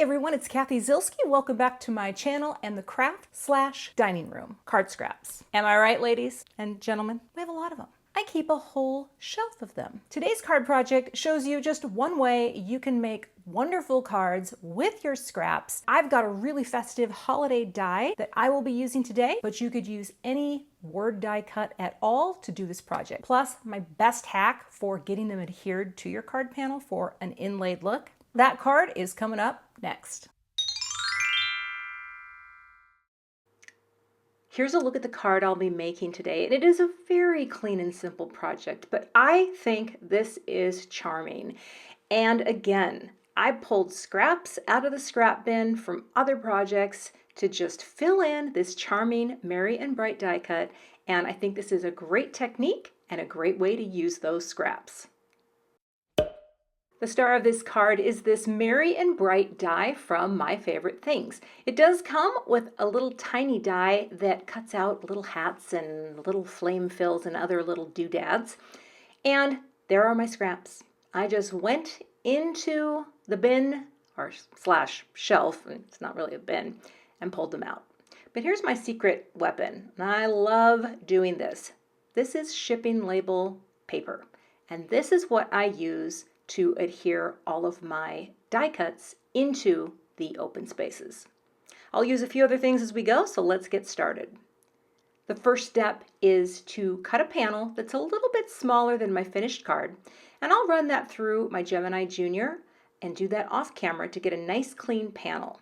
everyone, it's Cathy Zielske. Welcome back to my channel and the craft/dining room card scraps. Am I right, ladies and gentlemen? We have a lot of them. I keep a whole shelf of them. Today's card project shows you just one way you can make wonderful cards with your scraps. I've got a really festive holiday die that I will be using today, but you could use any word die cut at all to do this project. Plus, my best hack for getting them adhered to your card panel for an inlaid look. That card is coming up next. Here's a look at the card I'll be making today, and it is a very clean and simple project, but I think this is charming. And again, I pulled scraps out of the scrap bin from other projects to just fill in this charming merry and bright die cut, and I think this is a great technique and a great way to use those scraps. The star of this card is this merry and bright die from My Favorite Things. It does come with a little tiny die that cuts out little hats and little flame fills and other little doodads. And there are my scraps. I just went into the bin or slash shelf, it's not really a bin, and pulled them out. But here's my secret weapon. I love doing this. This is shipping label paper. And this is what I use to adhere all of my die cuts into the open spaces. I'll use a few other things as we go, so let's get started. The first step is to cut a panel that's a little bit smaller than my finished card, and I'll run that through my Gemini Junior and do that off camera to get a nice clean panel.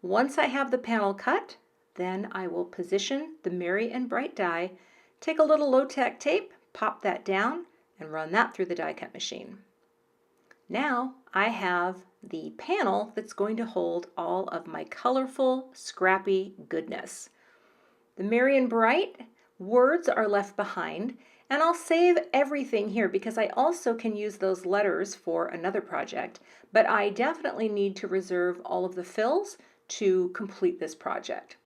Once I have the panel cut, then I will position the merry and bright die, take a little low-tack tape, pop that down, and run that through the die cut machine. Now I have the panel that's going to hold all of my colorful, scrappy goodness. The merry and bright words are left behind, and I'll save everything here because I also can use those letters for another project, but I definitely need to reserve all of the fills to complete this project.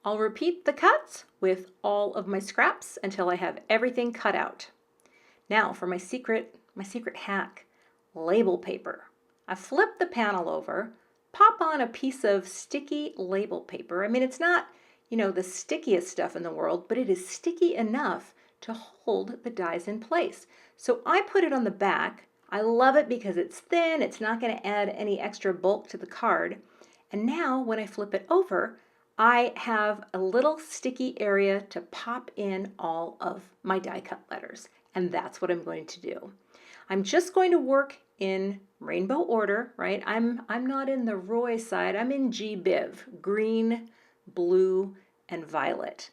I'll repeat the cuts with all of my scraps until I have everything cut out. Now for my secret hack. Label paper. I flip the panel over, pop on a piece of sticky label paper. I mean, it's not, the stickiest stuff in the world, but it is sticky enough to hold the dies in place. So I put it on the back. I love it because it's thin, it's not going to add any extra bulk to the card. And now when I flip it over, I have a little sticky area to pop in all of my die cut letters. And that's what I'm going to do. I'm just going to work in rainbow order, right? I'm not in the Roy side, I'm in G-Biv, green, blue, and violet.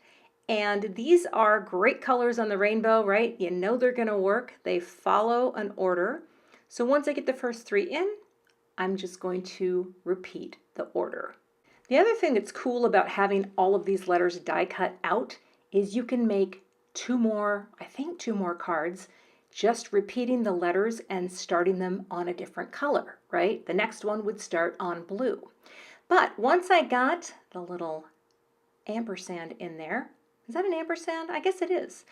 And these are great colors on the rainbow, right? You know they're gonna work. They follow an order. So once I get the first three in, I'm just going to repeat the order. The other thing that's cool about having all of these letters die cut out is you can make two more cards just repeating the letters and starting them on a different color, right? The next one would start on blue. But once I got the little ampersand in there, is that an ampersand? I guess it is.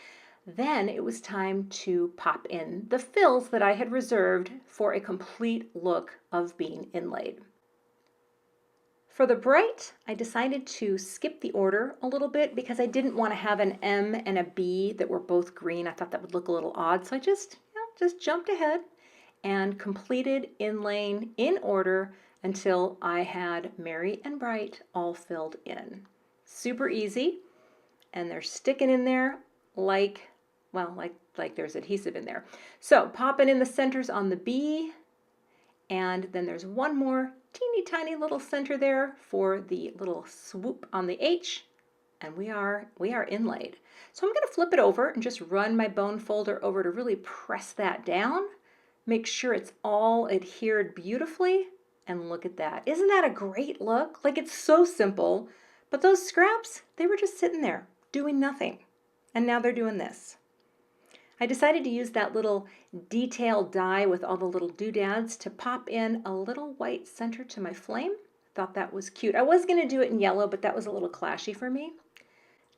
Then it was time to pop in the fills that I had reserved for a complete look of being inlaid. For the bright, I decided to skip the order a little bit because I didn't want to have an M and a B that were both green. I thought that would look a little odd, so I just jumped ahead and completed inlaying in order until I had merry and bright all filled in. Super easy, and they're sticking in there like there's adhesive in there. So popping in the centers on the B, and then there's one more teeny tiny little center there for the little swoop on the H, and we are inlaid. So I'm going to flip it over and just run my bone folder over to really press that down, make sure it's all adhered beautifully, and look at that. Isn't that a great look? Like, it's so simple, but those scraps, they were just sitting there doing nothing, and now they're doing this. I decided to use that little detail die with all the little doodads to pop in a little white center to my flame. Thought that was cute. I was going to do it in yellow, but that was a little clashy for me.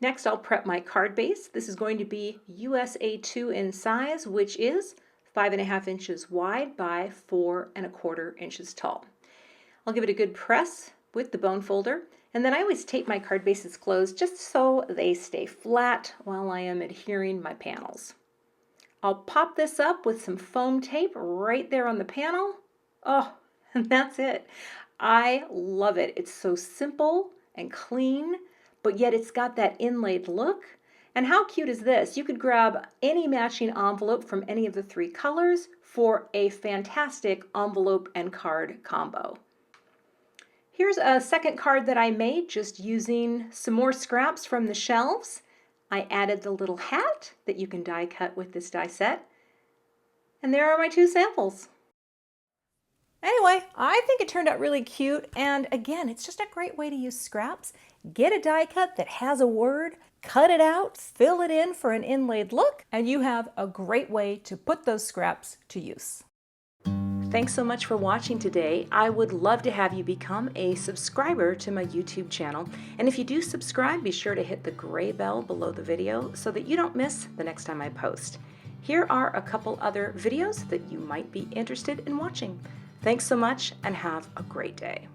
Next, I'll prep my card base. This is going to be USA 2 in size, which is 5.5 inches wide by 4 1/4 inches tall. I'll give it a good press with the bone folder, and then I always tape my card bases closed just so they stay flat while I am adhering my panels. I'll pop this up with some foam tape right there on the panel. Oh, and that's it. I love it. It's so simple and clean, but yet it's got that inlaid look. And how cute is this? You could grab any matching envelope from any of the 3 colors for a fantastic envelope and card combo. Here's a second card that I made just using some more scraps from the shelves. I added the little hat that you can die cut with this die set. And there are my 2 samples. Anyway, I think it turned out really cute, and again, it's just a great way to use scraps. Get a die cut that has a word, cut it out, fill it in for an inlaid look, and you have a great way to put those scraps to use. Thanks so much for watching today. I would love to have you become a subscriber to my YouTube channel. And if you do subscribe, be sure to hit the gray bell below the video so that you don't miss the next time I post. Here are a couple other videos that you might be interested in watching. Thanks so much and have a great day.